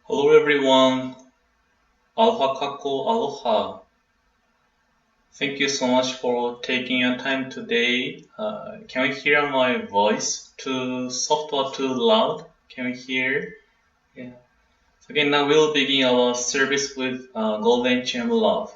Hello everyone, Aloha Kako Aloha. Thank you so much for taking your time today. Can you hear my voice? Too soft or too loud? Can you hear? Yeah. So again, now we'll begin our service with Golden Chain Love.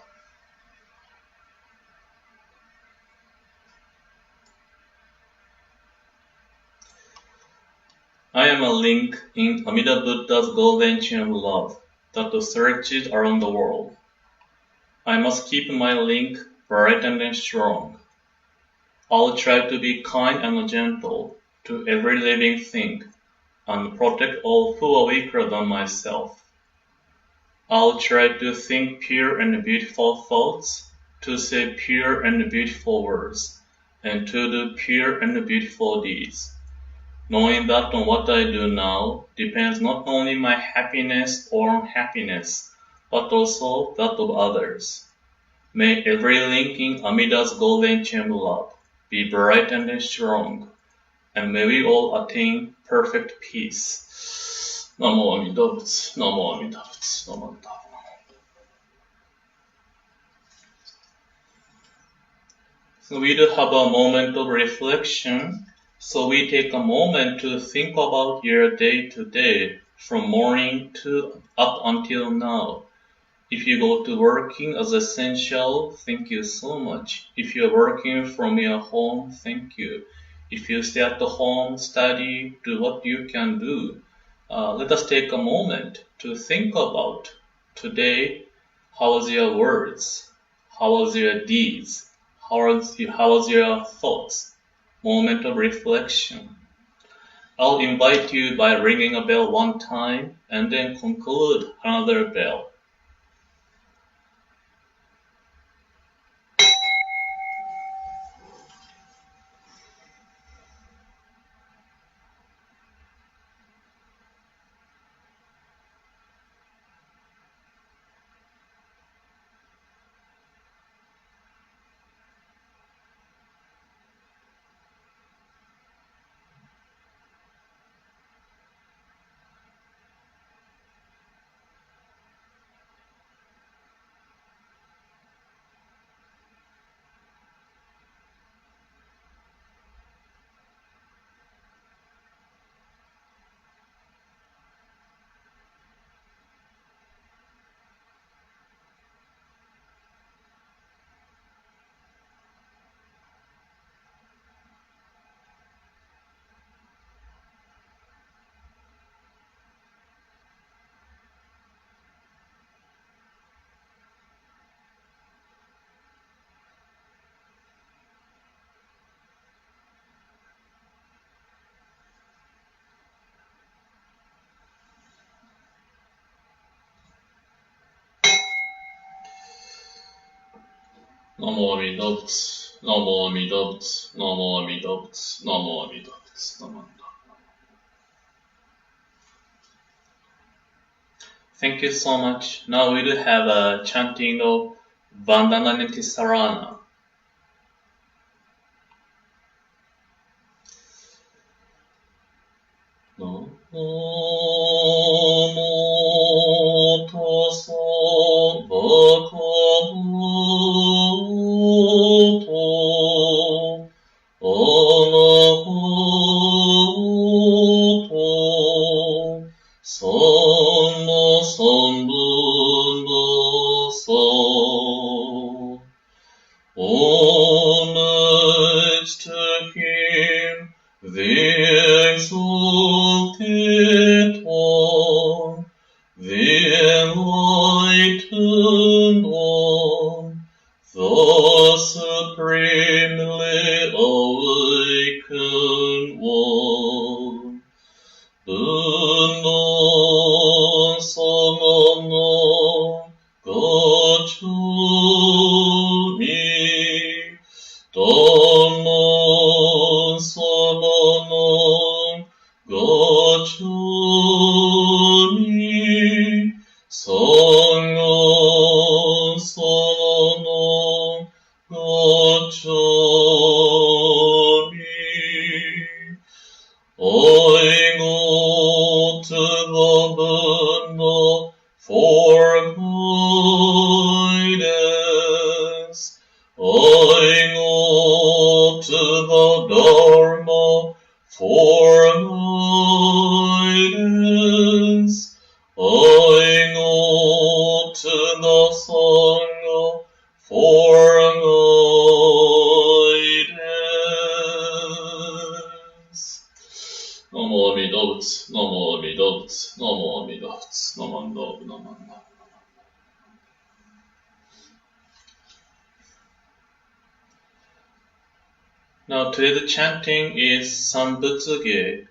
I am a link in Amida Buddha's Golden Chain of Love that searches around the world. I must keep my link bright and strong. I'll try to be kind and gentle to every living thing and protect all who are weaker than myself. I'll try to think pure and beautiful thoughts, to say pure and beautiful words, and to do pure and beautiful deeds, knowing that on what I do now depends not only my happiness or unhappiness, but also that of others. May every link in Amida's golden chain of love be bright and strong, and may we all attain perfect peace. Namo Amida Butsu, Namo Amida Butsu, Namo Amida Butsu. So we do have a moment of reflection. So we take a moment to think about your day to day, from morning to up until now. If you go to working as essential, thank you so much. If you're working from your home, thank you. If you stay at the home, study, do what you can do. Let us take a moment to think about today. How was your words? How was your deeds? How was your thoughts? Moment of reflection. I'll invite you by ringing a bell one time and then conclude another bell. Namo Amida Butsu, Namo Amida Butsu, Namo Amida Butsu, Namo Amida Butsu, Namo Amida Butsu. Thank you so much. Now we will have a chanting of Vandana Nitisarana. Namo Tassa Bhagavato Arahato Samma Sambuddhassa. Homage to him, the exalted one, the enlightened one, the supremely awakened one. Buddha Samana Gacchami, Dhamma Samana Gacchami, Sangha Samana Gacchami. I go to the Buddha for guidance. I go to the Dharma for guidance. I go to the Sangha for guidance. Namo Amida Butsu, Namo Amida Butsu, Namo Amida Butsu, Namanda, Namanda. Now today's chanting is Sanbutsuge.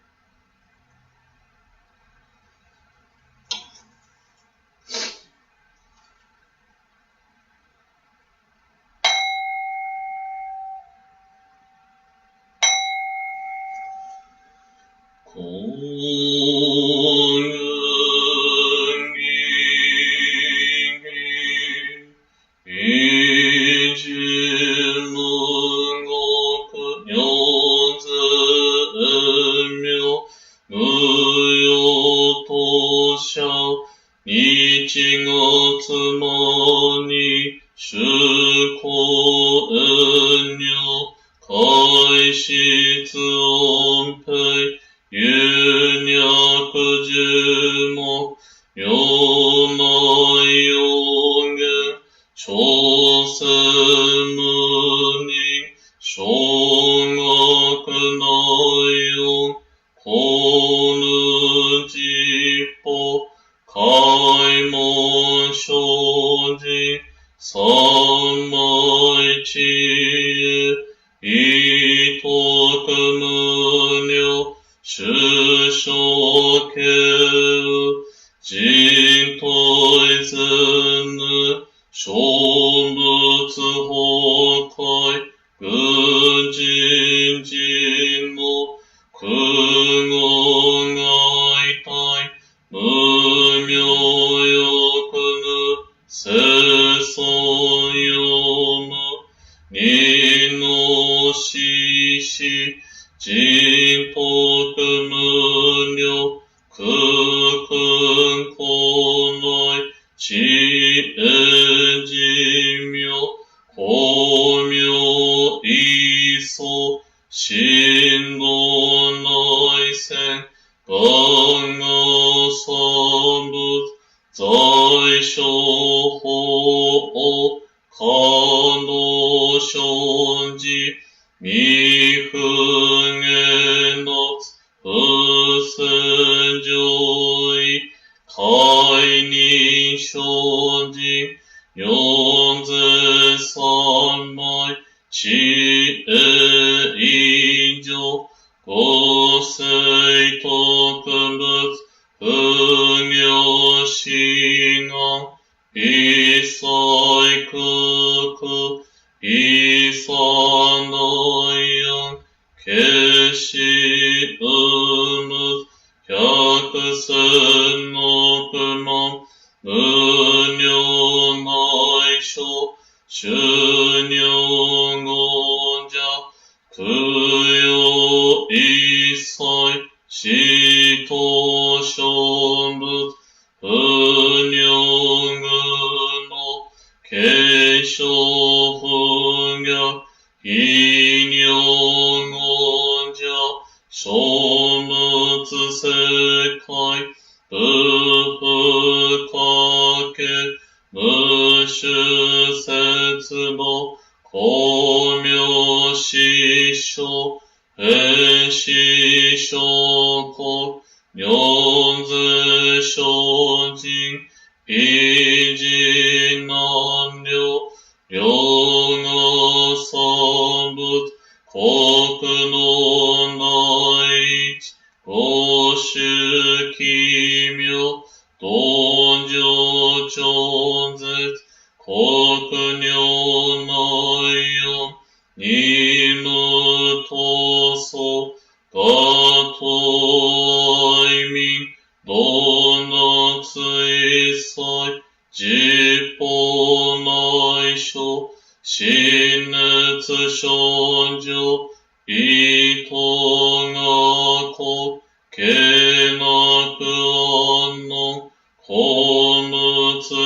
Kono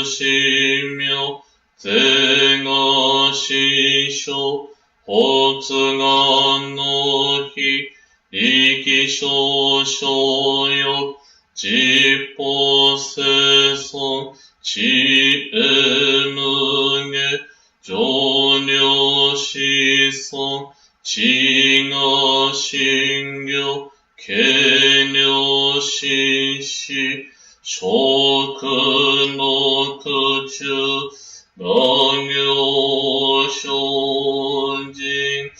しみょ是が師匠発願の日力少々よ実法生存知恵無下上領子孫知が信行軽量心死食の苦中大行精進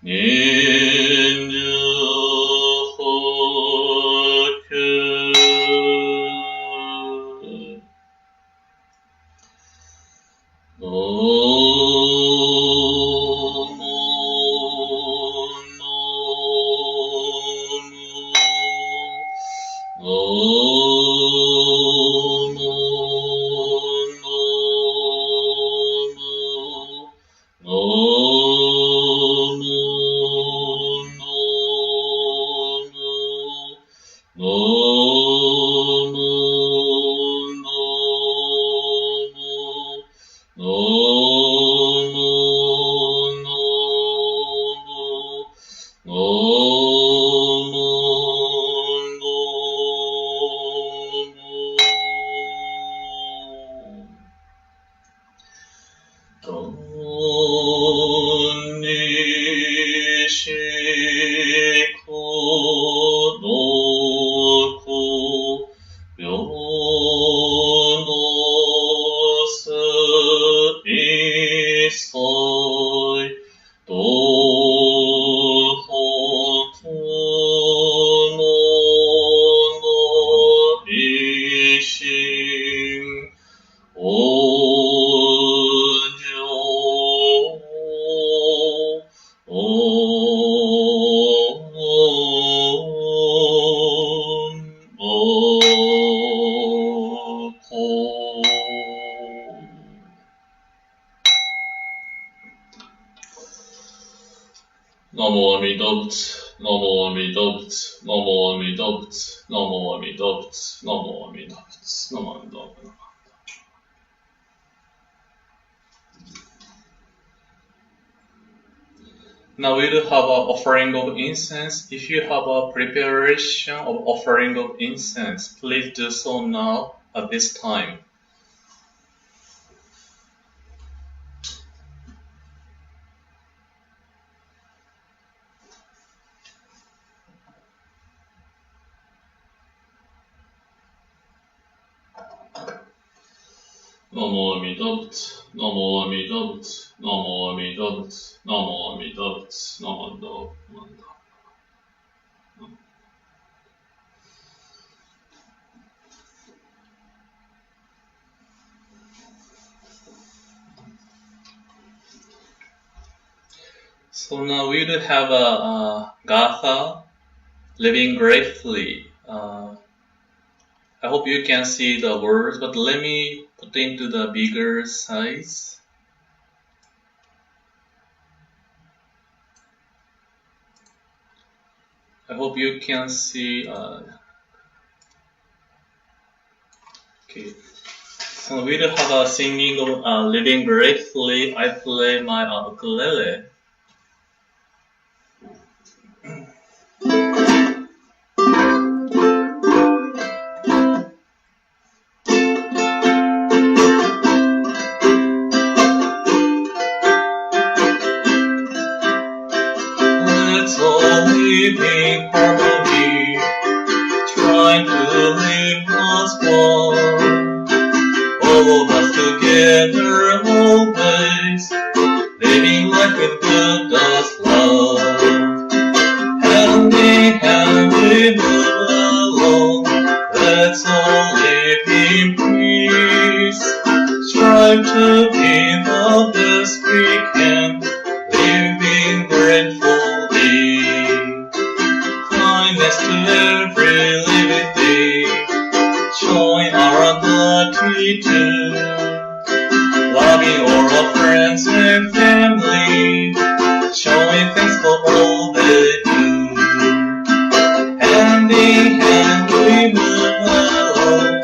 人寿法求南無阿弥陀仏、南無阿弥陀仏、南無阿弥陀仏、南無阿弥陀仏、南無阿弥陀仏、南無阿弥陀仏。Now we will have an offering of incense. If you have a preparation of offering of incense, please do so now at this time. Namo Amida-butsu, Namo Amida-butsu, Namo Amida-butsu, Namo Amida-butsu, Namo Amida-butsu. So now we will have a Gatha, living gratefully. I hope you can see the words, but let me put into the bigger size. I hope you can see. Okay. So we will have a singing of living gratefully. I play my ukulele. Let's all live in harmony, trying to live as one. All of us together always, living life with Buddha's love. Hand in hand we move along, let's all live in peace. Strive to be the best we can, living gratefully. Kindness to every living thing, showing our gratitude. Loving all our friends and family, showing thanks for all they do. Hand in hand we move along,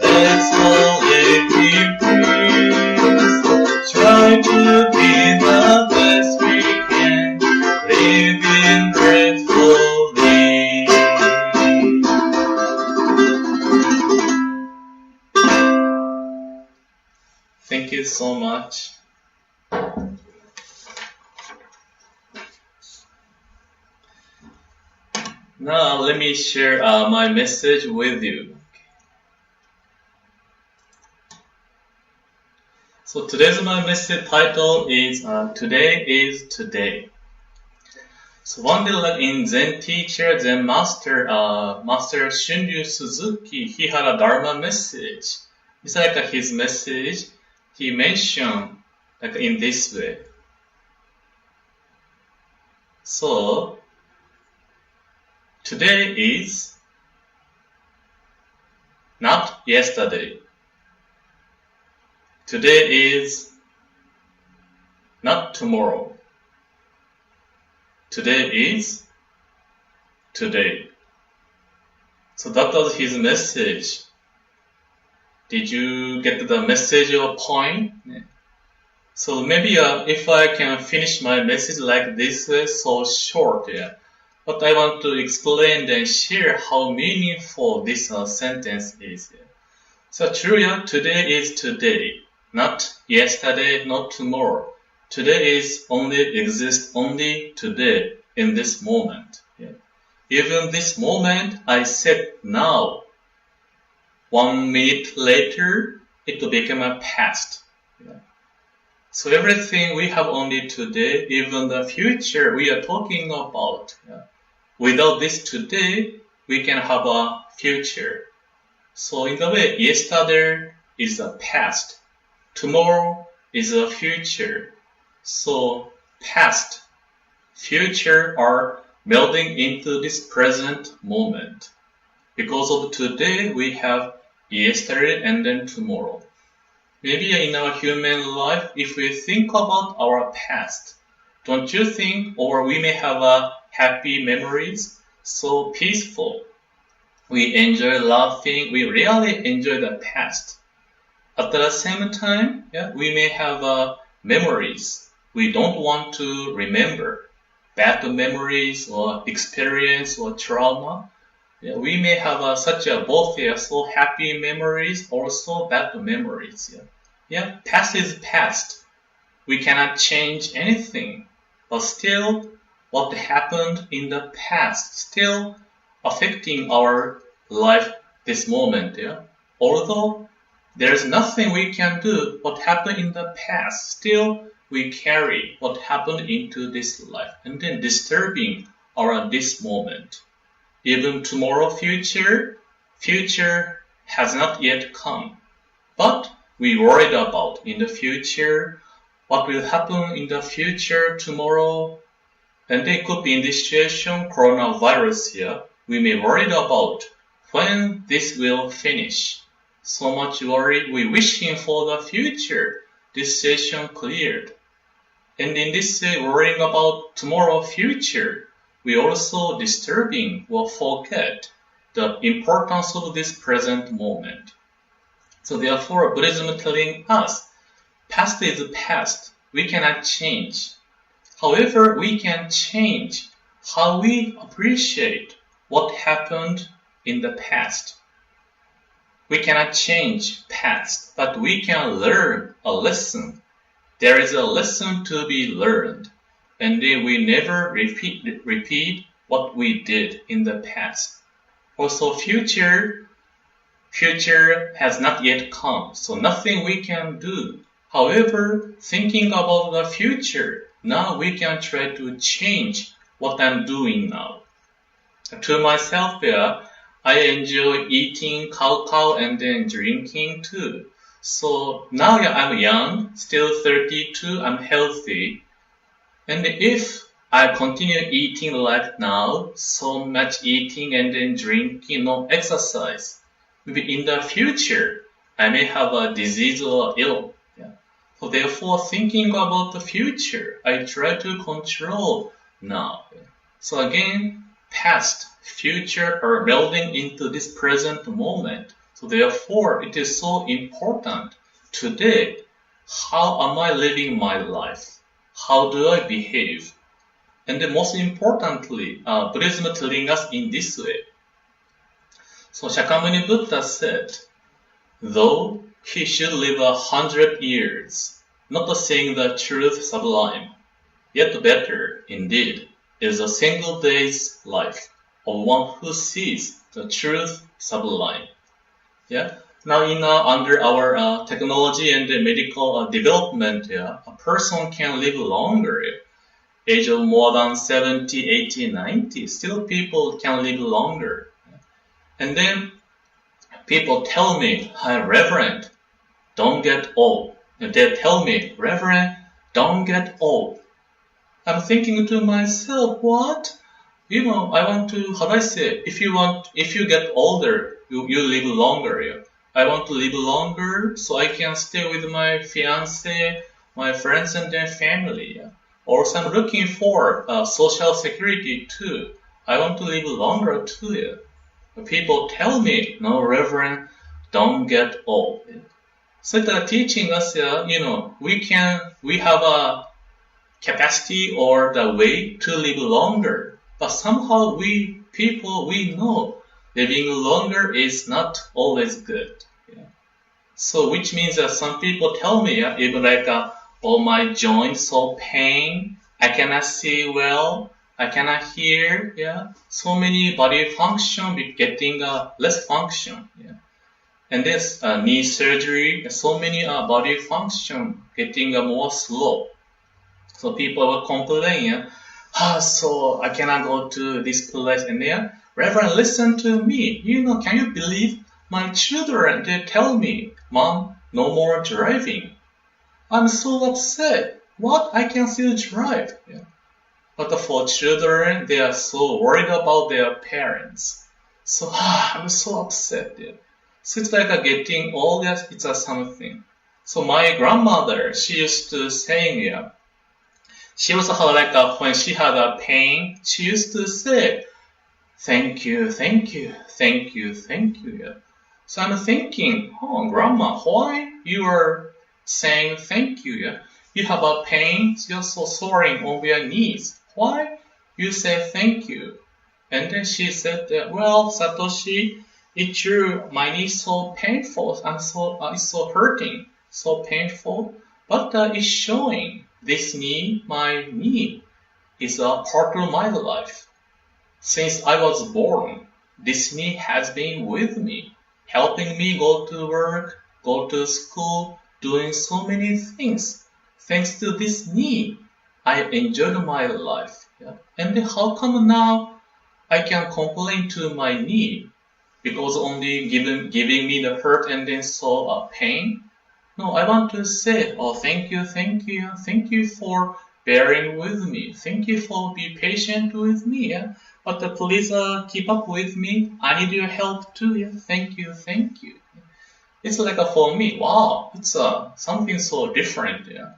let's all live in peace. Thank you so much. Now let me share my message with you. So today's my message title is Today is Today. So one day, like in Zen teacher, Zen master, Master Shunryu Suzuki, he had a Dharma message. It's like his message. He mentioned like in this way. So today is not yesterday. Today is not tomorrow. Today is today. So that was his message. Did you get the message or point? So maybe if I can finish my message like this way, so short, but I want to explain and share how meaningful this sentence is. So true, today is today, not yesterday, not tomorrow. Today is exists only today in this moment. Even this moment, I said now. 1 minute later, it will become a past. So everything we have only today, even the future we are talking about. Without this today, we can have a future. So in the way, yesterday is a past. Tomorrow is a future. So past, future are melding into this present moment. Because of today, we have yesterday and then tomorrow. Maybe in our human life, if we think about our past, don't you think, or we may have happy memories, so peaceful. We enjoy laughing, we really enjoy the past. At the same time, we may have memories we don't want to remember, bad memories or experience or trauma. We may have such a both so happy memories, also bad memories. Past is past. We cannot change anything, but still, what happened in the past still affecting our life this moment. Although there's nothing we can do, what happened in the past still we carry what happened into this life and then disturbing our this moment. Even tomorrow future has not yet come. But we worried about in the future, what will happen in the future tomorrow. And they could be in this situation, coronavirus here. We may worry about when this will finish. So much worry, we wishing for the future, this situation cleared. And in this way, worrying about tomorrow future, we also disturbing or forget the importance of this present moment. So therefore, Buddhism telling us, past is past. We cannot change. However, we can change how we appreciate what happened in the past. We cannot change past, but we can learn a lesson. There is a lesson to be learned. And we never repeat what we did in the past. Also, future has not yet come, so nothing we can do. However, thinking about the future, now we can try to change what I'm doing now. To myself, I enjoy eating cow and then drinking too. So now I'm young, still 32, I'm healthy. And if I continue eating like now, so much eating and then drinking, no exercise, maybe in the future, I may have a disease or ill. So therefore, thinking about the future, I try to control now. So again, past, future are melding into this present moment. So therefore, it is so important today, how am I living my life? How do I behave? And then most importantly, Buddhism telling us in this way. So Shakyamuni Buddha said, though he should live 100 years, not saying the truth sublime. Yet better, indeed, is a single day's life of one who sees the truth sublime. Yeah. Now, under our technology and medical development, a person can live longer. Age of more than 70, 80, 90, still people can live longer. And then people tell me, "Hi, Reverend, don't get old." And they tell me, "Reverend, don't get old." I'm thinking to myself, what? I want to, how do I say, if you get older, you live longer. Yeah? I want to live longer so I can stay with my fiance, my friends and their family. Yeah? Also, I'm looking for social security too. I want to live longer too. Yeah? People tell me, "No, Reverend, don't get old." Yeah? So they're teaching us, we have a capacity or the way to live longer. But somehow we know living longer is not always good. Yeah. So which means that some people tell me, even like, "Oh, my joints so pain, I cannot see well, I cannot hear." Yeah. So many body function be getting less function. Yeah. And this knee surgery, so many body function getting more slow. So people will complain, so I cannot go to this place and there. "Reverend, listen to me. Can you believe my children? They tell me, 'Mom, no more driving.' I'm so upset. What? I can still drive." Yeah. But for children, they are so worried about their parents. So I'm so upset. Yeah. So it's like getting old. It's something. So my grandmother, she used to say, yeah, she was like when she had a pain, she used to say, "Thank you, thank you, thank you, thank you." Yeah. So I'm thinking, "Oh, Grandma, why you are saying thank you? Yeah? You have a pain, you're so soaring on your knees. Why you say thank you?" And then she said, "Well, Satoshi, it's true. My knee is so painful. It's so hurting, so painful. But it's showing. This knee, my knee, is a part of my life. Since I was born, this knee has been with me, helping me go to work, go to school, doing so many things. Thanks to this knee, I enjoyed my life. Yeah? And then how come now I can complain to my knee because only giving me the hurt and then so pain? No, I want to say, oh, thank you, thank you, thank you for bearing with me. Thank you for being patient with me. Yeah? But please keep up with me. I need your help too. Yeah? Thank you, thank you." It's like for me, wow, it's something so different. Yeah?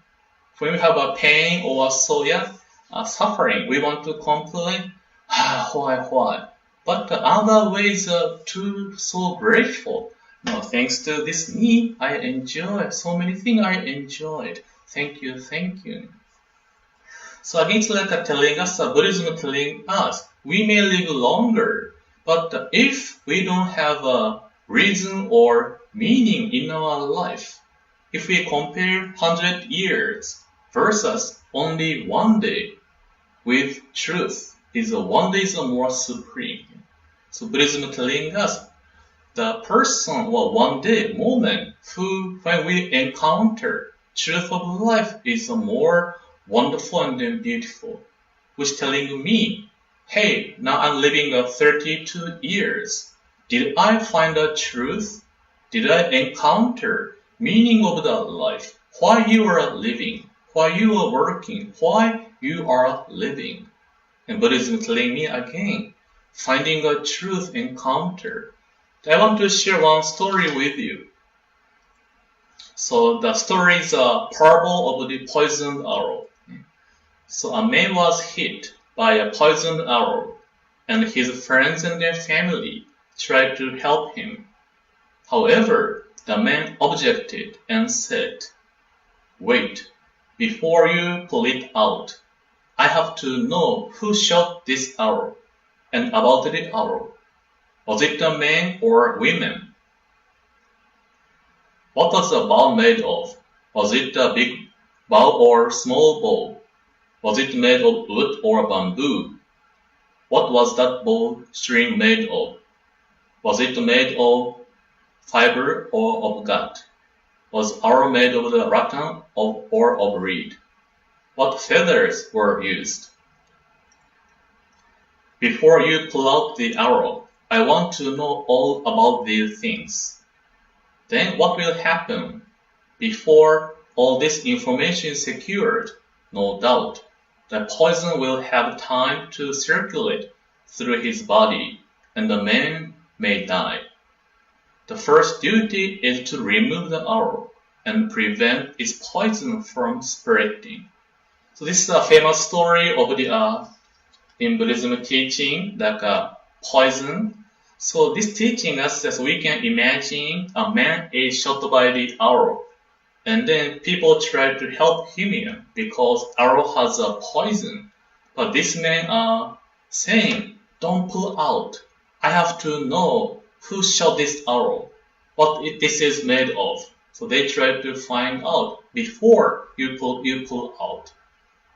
When we have a pain or suffering, we want to complain. Why? But the other ways too so grateful. No, thanks to this knee, I enjoy so many things I enjoyed. Thank you, thank you. So again, it's like telling us, Buddhism telling us, we may live longer, but if we don't have a reason or meaning in our life, if we compare 100 years versus only one day with truth, one day is more supreme. So Buddhism telling us, the person or one day moment when we encounter truth of life is more wonderful and beautiful, which telling me, hey, now I'm living 32 years. Did I find the truth? Did I encounter meaning of the life? Why you are living? Why you are working? Why you are living? And Buddhism telling me again, finding a truth encounter. I want to share one story with you. So the story is a parable of the poisoned arrow. So a man was hit by a poisoned arrow, and his friends and their family tried to help him. However, the man objected and said, "Wait, before you pull it out, I have to know who shot this arrow and about the arrow. Was it a man or women?" What was the ball made of? Was it a big ball or small ball? Was it made of wood or bamboo? What was that ball string made of? Was it made of fiber or of gut? Was arrow made of the rattan or of reed? What feathers were used? Before you pull out the arrow, I want to know all about these things. Then what will happen? Before all this information is secured, no doubt, the poison will have time to circulate through his body, and the man may die. The first duty is to remove the arrow and prevent its poison from spreading. So this is a famous story of the in Buddhism teaching, like poison. So this teaching us that we can imagine a man is shot by the arrow, and then people try to help him because arrow has a poison. But this man saying, "Don't pull out. I have to know who shot this arrow, what this is made of." So they try to find out before you pull out.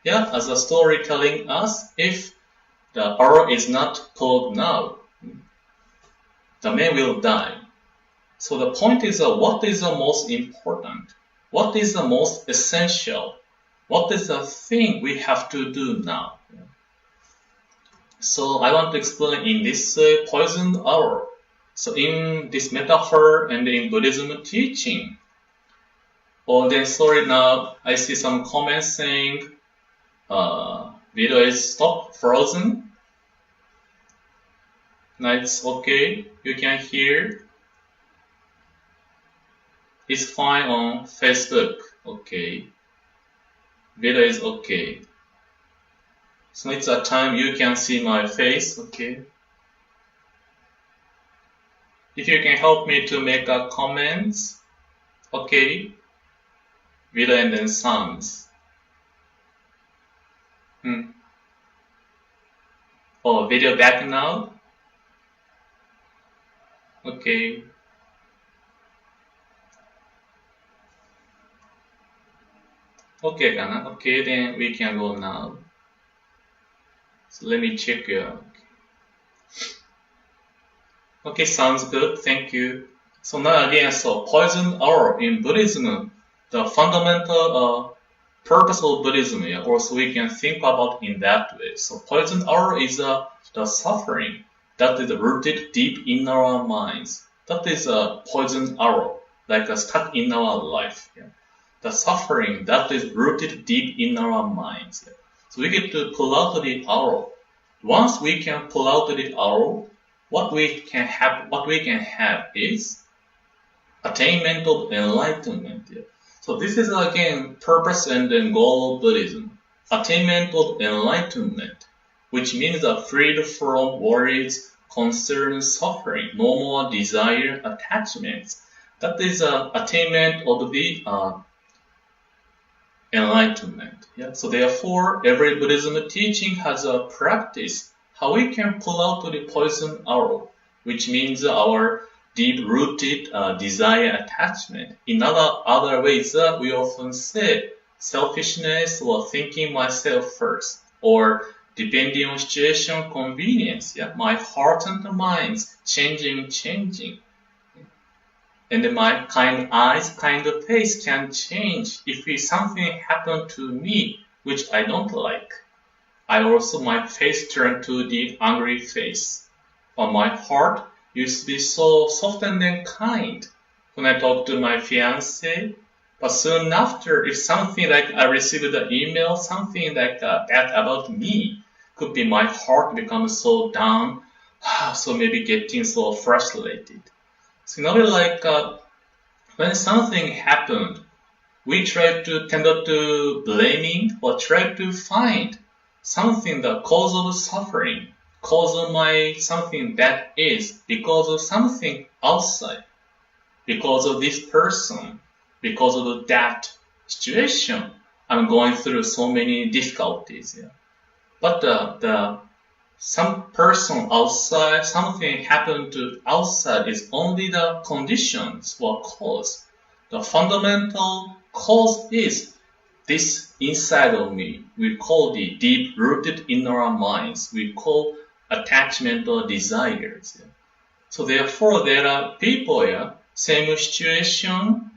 Yeah, as a story telling us, if the arrow is not pulled now, the man will die. So the point is, what is the most important? What is the most essential? What is the thing we have to do now? So I want to explain in this poisoned arrow. So in this metaphor and in Buddhism teaching, then sorry, now I see some comments saying video is stopped, frozen. Now it's okay, you can hear. It's fine on Facebook, okay. Video is okay. So it's a time you can see my face, okay. If you can help me to make a comments, okay. Video and then sounds. Oh, video back now? Okay. Okay, Ghana. Okay, then we can go now. So let me check your. Okay, sounds good. Thank you. So now again, so poison arrow in Buddhism, the fundamental purpose of Buddhism, also we can think about in that way. So poison arrow is the suffering that is rooted deep in our minds. That is a poison arrow, like stuck in our life. Yeah. The suffering that is rooted deep in our minds. Yeah. So we get to pull out the arrow. Once we can pull out the arrow, what we can have is attainment of enlightenment. Yeah. So this is again purpose and then goal of Buddhism. Attainment of enlightenment, which means freed from worries, concerns, suffering, no more desire, attachments. That is attainment of the enlightenment. Yeah? So therefore, every Buddhism teaching has a practice how we can pull out the poison arrow, which means our deep-rooted desire attachment. In other ways, we often say selfishness or thinking myself first, or depending on situation, convenience. Yeah? My heart and mind's changing. And my kind eyes, kind of face can change if something happened to me which I don't like. My face turned to the angry face. But my heart used to be so soft and then kind when I talked to my fiancé. But soon after, if something like I received an email, something like that about me, could be my heart becomes so down, so maybe getting so frustrated. So in order like when something happened, we tend to blaming or try to find something the cause of suffering, cause of my something that is because of something outside, because of this person, because of that situation. I'm going through so many difficulties. Yeah. But some person outside, something happened to outside is only the conditions or cause. The fundamental cause is this inside of me. We call the deep-rooted in our minds. We call attachment or desires. So therefore, there are people, same situation.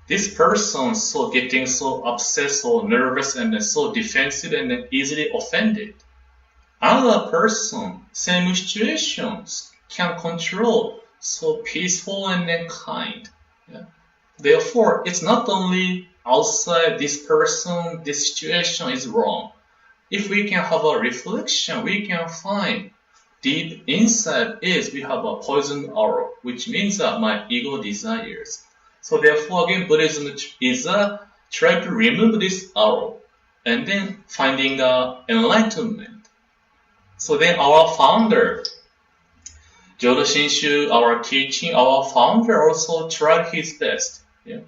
This person so getting so upset, so nervous, and so defensive and easily offended. Another person, same situations, can control, so peaceful and then kind. Yeah. Therefore, it's not only outside this person, this situation is wrong. If we can have a reflection, we can find deep inside is we have a poison arrow, which means that my ego desires. So therefore, again, Buddhism is try to remove this arrow and then finding enlightenment. So then our founder, Jodo Shinshu, our teaching, our founder also tried his best. Yeah.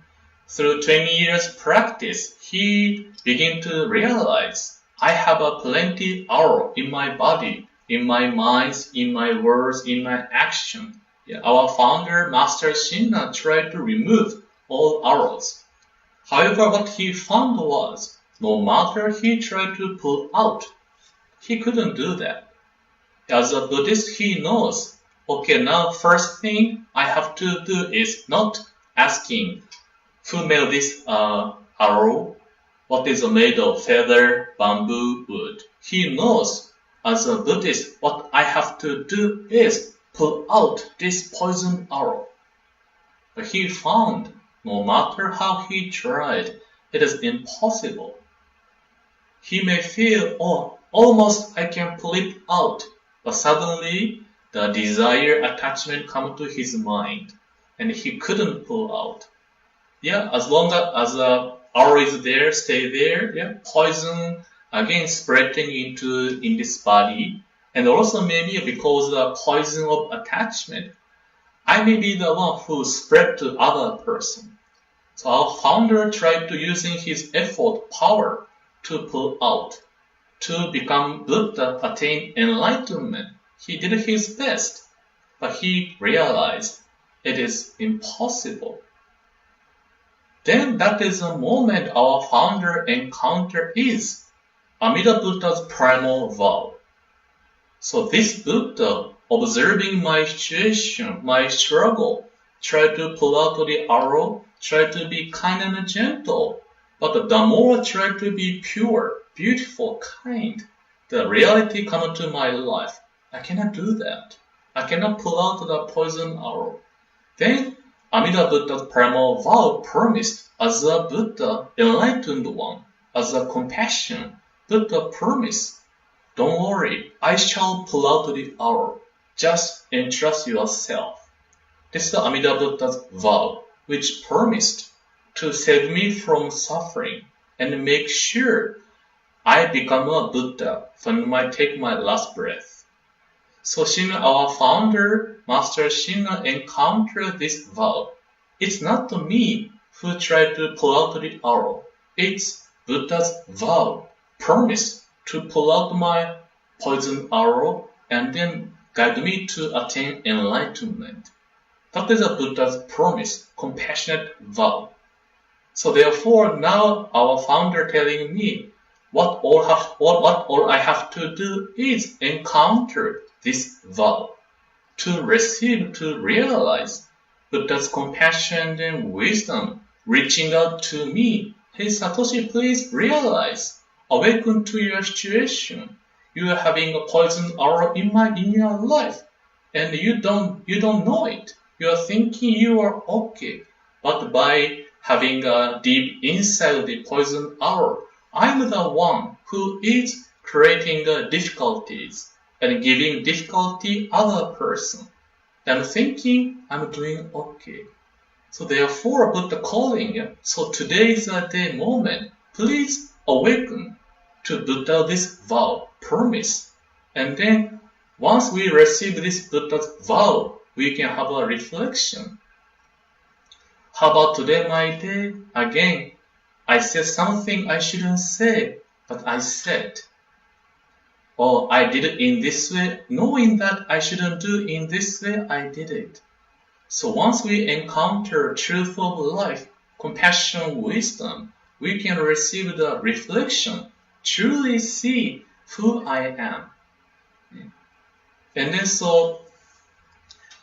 Through 20 years practice, he began to realize I have a plenty arrow in my body, in my mind, in my words, in my action. Yeah. Our founder, Master Shinna, tried to remove all arrows. However, what he found was, no matter he tried to pull out, he couldn't do that. As a Buddhist, he knows, okay, now first thing I have to do is not asking who made this arrow, what is made of feather, bamboo, wood. He knows, as a Buddhist, what I have to do is pull out this poison arrow. But he found, no matter how he tried, it is impossible. He may feel, oh, almost I can pull it out, but suddenly the desire, attachment come to his mind, and he couldn't pull out. Yeah, as long as the arrow is there, stay there, yeah, poison again spreading in this body, and also maybe because the poison of attachment, I may be the one who spread to other person. So our founder tried to using his effort, power, to pull out, to become Buddha, attain enlightenment. He did his best, but he realized it is impossible. Then that is the moment our founder encounter is Amida Buddha's primal vow. So this Buddha, observing my situation, my struggle, tried to pull out the arrow, tried to be kind and gentle, but the more I try to be pure, beautiful, kind, the reality come to my life. I cannot do that. I cannot pull out the poison arrow. Then Amida Buddha's primal vow promised as a Buddha, enlightened one, as a compassion, Buddha promised, don't worry, I shall pull out the arrow. Just entrust yourself. This is Amida Buddha's vow, which promised to save me from suffering and make sure I become a Buddha when I take my last breath. So Shinna, our founder, Master Shinna, encountered this vow. It's not me who tried to pull out the arrow. It's Buddha's vow, promise to pull out my poison arrow and then guide me to attain enlightenment. That is a Buddha's promise, compassionate vow. So therefore, now our founder telling me what all I have to do is encounter this vow, to receive, to realize Buddha's compassion and wisdom reaching out to me. Hey Satoshi, please realize, awaken to your situation. You are having a poison arrow in your life, and you don't know it. You are thinking you are okay, but by having a deep inside of the poison arrow, I'm the one who is creating difficulties and giving difficulty other person. I'm thinking I'm doing okay. So therefore, Buddha calling. So today is a day moment. Please awaken to Buddha this vow, promise. And then once we receive this Buddha's vow, we can have a reflection. How about today, my day? Again, I said something I shouldn't say, but I said. Or I did it in this way, knowing that I shouldn't do in this way, I did it. So once we encounter truth of life, compassion, wisdom, we can receive the reflection, truly see who I am. And then so,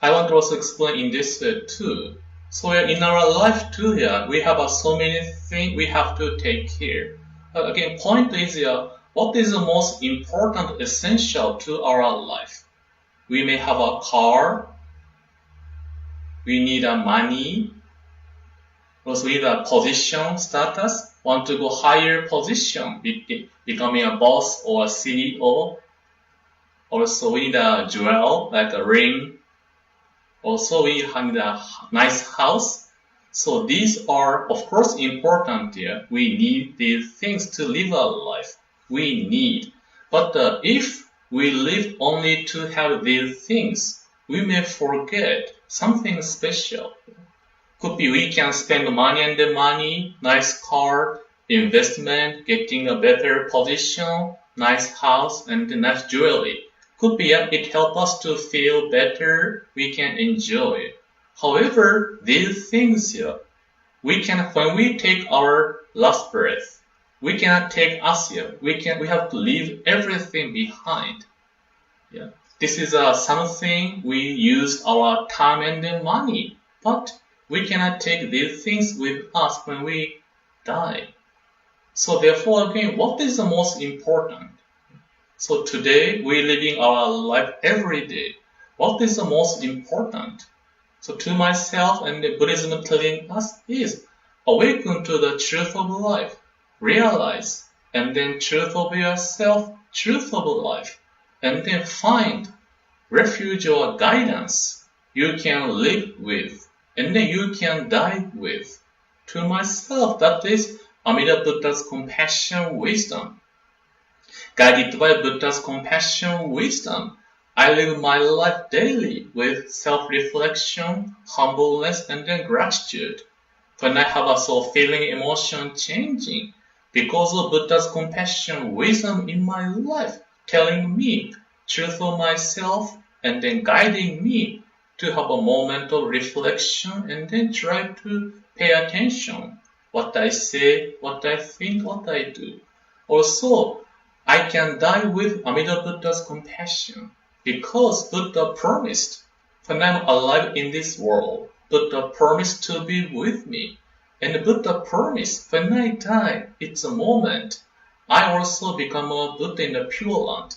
I want to also explain in this way too. So in our life too here, we have so many things we have to take care. Again, point is here, what is the most important, essential to our life? We may have a car, we need a money, also we need a position, status, want to go higher position, becoming a boss or a CEO. Also we need a jewel, like a ring. Also we need a nice house. So these are, of course, important here. We need these things to live our life. We need. But if we live only to have these things, we may forget something special. Could be we can spend money and the money, nice car, investment, getting a better position, nice house, and nice jewelry. Could be it helps us to feel better, we can enjoy. However, these things here, when we take our last breath, we cannot take us here. We have to leave everything behind. Yeah. This is something we use our time and the money, but we cannot take these things with us when we die. So therefore, again, what is the most important? So today, we're living our life every day. What is the most important? So to myself and the Buddhism telling us is awaken to the truth of life, realize, and then truth of yourself, truth of life, and then find refuge or guidance you can live with, and then you can die with. To myself, that is Amida Buddha's compassion wisdom. Guided by Buddha's compassion wisdom, I live my life daily with self-reflection, humbleness, and then gratitude. When I have a feeling, emotion changing, because of Buddha's compassion wisdom in my life, telling me truth of myself, and then guiding me to have a moment of reflection, and then try to pay attention what I say, what I think, what I do. Also, I can die with Amida Buddha's compassion because Buddha promised when I'm alive in this world, Buddha promised to be with me. And Buddha promised when I die, it's a moment, I also become a Buddha in the Pure Land.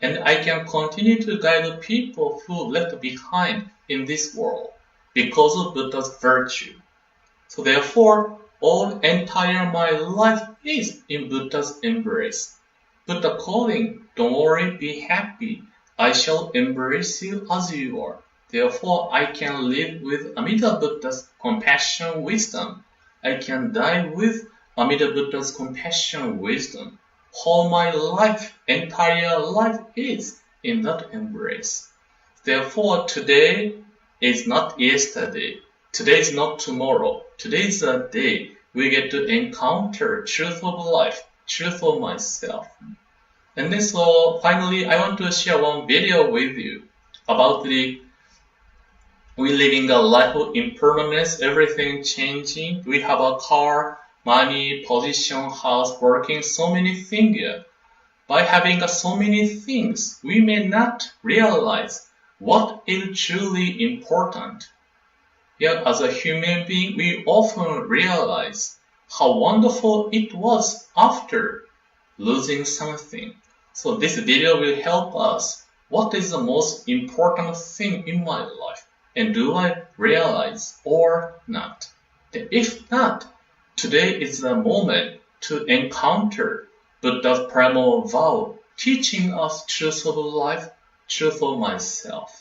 And I can continue to guide the people who left behind in this world because of Buddha's virtue. So therefore, all entire my life is in Buddha's embrace. Buddha calling, don't worry, be happy. I shall embrace you as you are. Therefore, I can live with Amida Buddha's compassion wisdom. I can die with Amida Buddha's compassion wisdom. All my life, entire life is in that embrace. Therefore, today is not yesterday. Today is not tomorrow. Today is a day we get to encounter truth of life, truth of myself. And then so finally, I want to share one video with you about we living a life of impermanence, everything changing. We have a car, money, position, house, working, so many things here. By having so many things, we may not realize what is truly important. Yet as a human being, we often realize how wonderful it was after losing something. So this video will help us. What is the most important thing in my life? And do I realize or not? If not, today is the moment to encounter Buddha's primal vow, teaching us truth of life, truth of myself.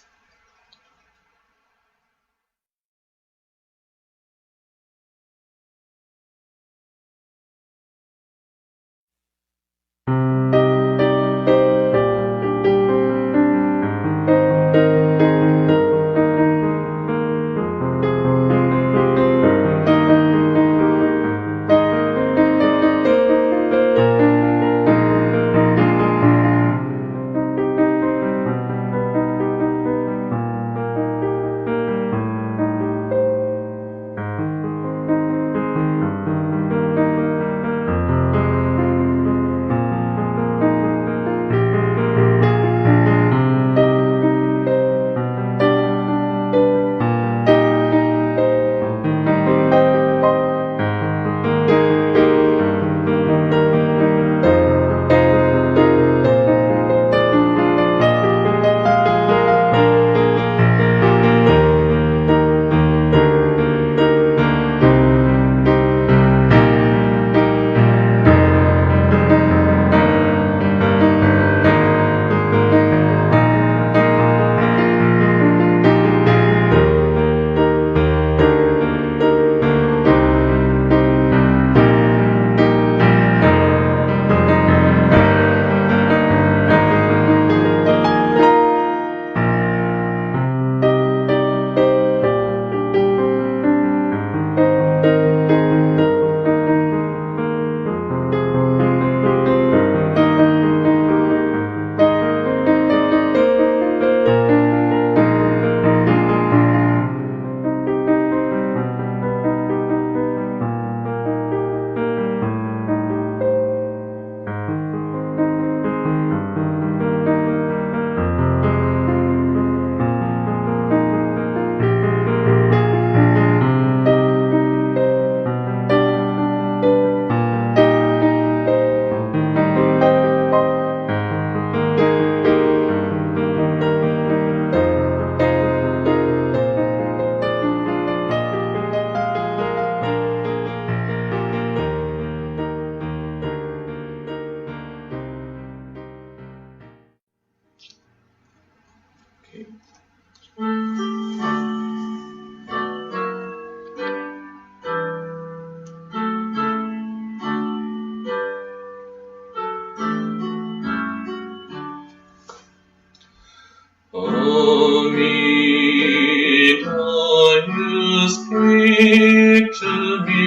speak to me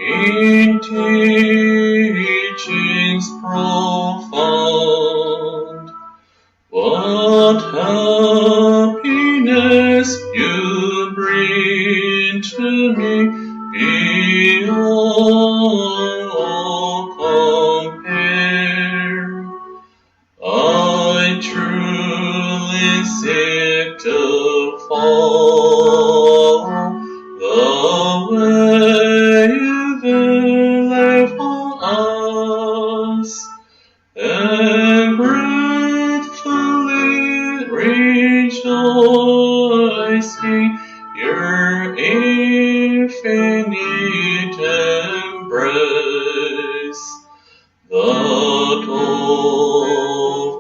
in teachings profound. What happiness you bring to me beyond all compare. I truly seek to follow the way you've laid for us, and gratefully rejoicing your infinite embrace, that of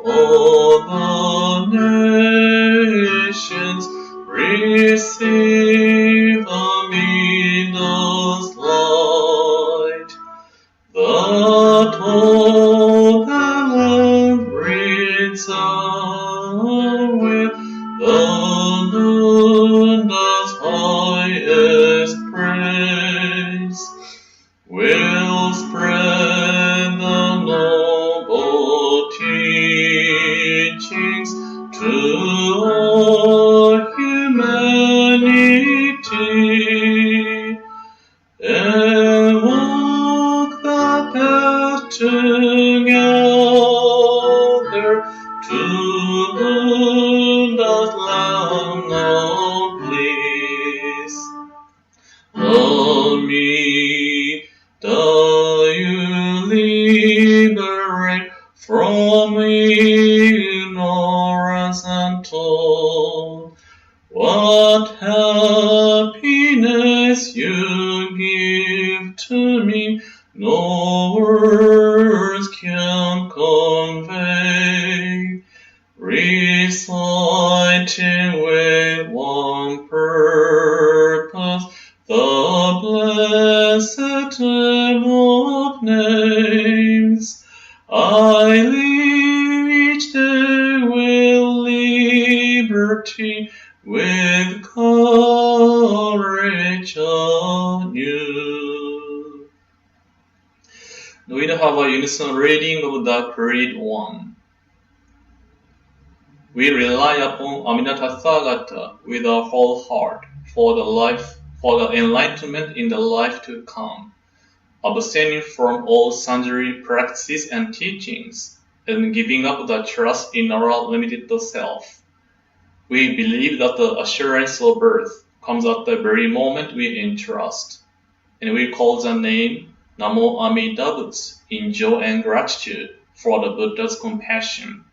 all the nations receive Amida's light, that all the land resound with the Buddha's highest praise, will spread the noble teachings to all humanity, and walk the path together to Buddha's land of bliss. Amida, you liberate from ignorance and toil. What happiness you give to me, no words can convey. Reciting with one purpose the blessed name of names, I live each day with liberty, with courage anew. We have a unison reading of the Creed 1. We rely upon Amitabha with our whole heart for the enlightenment in the life to come, abstaining from all sundry practices and teachings, and giving up the trust in our limited self. We believe that the assurance of birth comes at the very moment we entrust, and we call the name Namo Amida Butsu in joy and gratitude for the Buddha's compassion.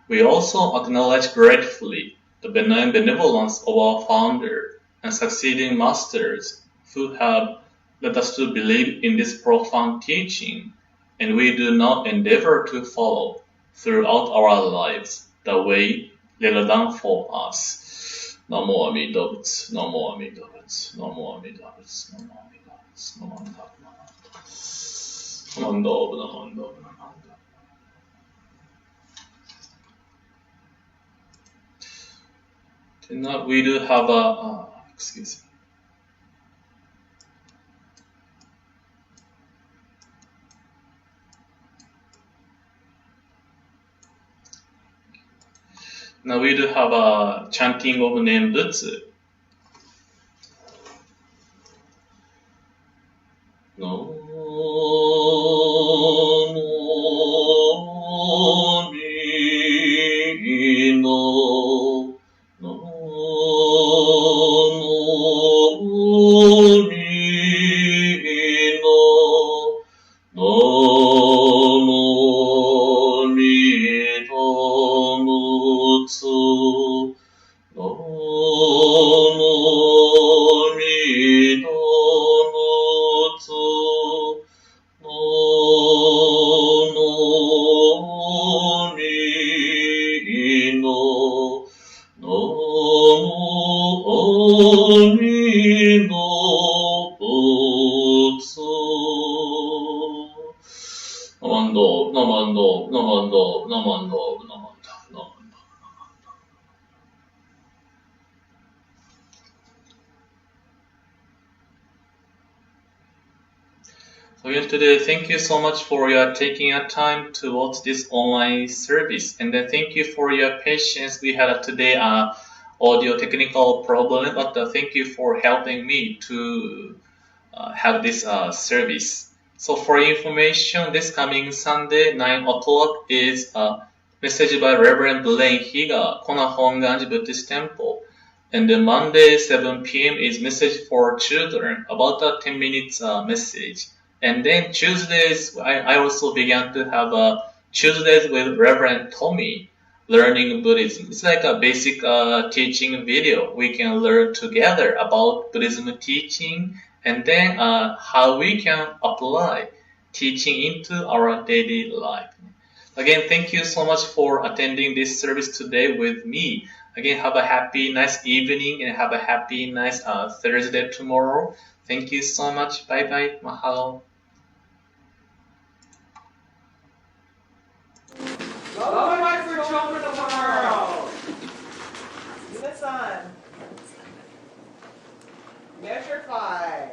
We also acknowledge gratefully the benign benevolence of our founder and succeeding masters who have led us to believe in this profound teaching, and we do now endeavor to follow throughout our lives the way laid down for us. Namo Amida Butsu, Namo Amida Butsu, Namo Amida Butsu, Namo Amida Butsu, Namo Amida Butsu. Now we do have excuse me. Now we do have a chanting of name Butsu. No. Again, today, thank you so much for your taking your time to watch this online service, and then thank you for your patience. We had today audio technical problem, but thank you for helping me to have this service. So for information, this coming Sunday, 9 o'clock is a message by Reverend Blaine Higa, Kona Honganji Buddhist Temple. And then Monday, 7 p.m. is message for children, about a 10 minutes message. And then Tuesdays, I also began to have Tuesdays with Reverend Tommy, learning Buddhism. It's like a basic teaching video. We can learn together about Buddhism teaching and then how we can apply teaching into our daily life. Again, thank you so much for attending this service today with me. Again, have a happy, nice evening and have a happy, nice Thursday tomorrow. Thank you so much. Bye bye. Mahalo. Lullaby for children tomorrow. Yunasan. Measure 5.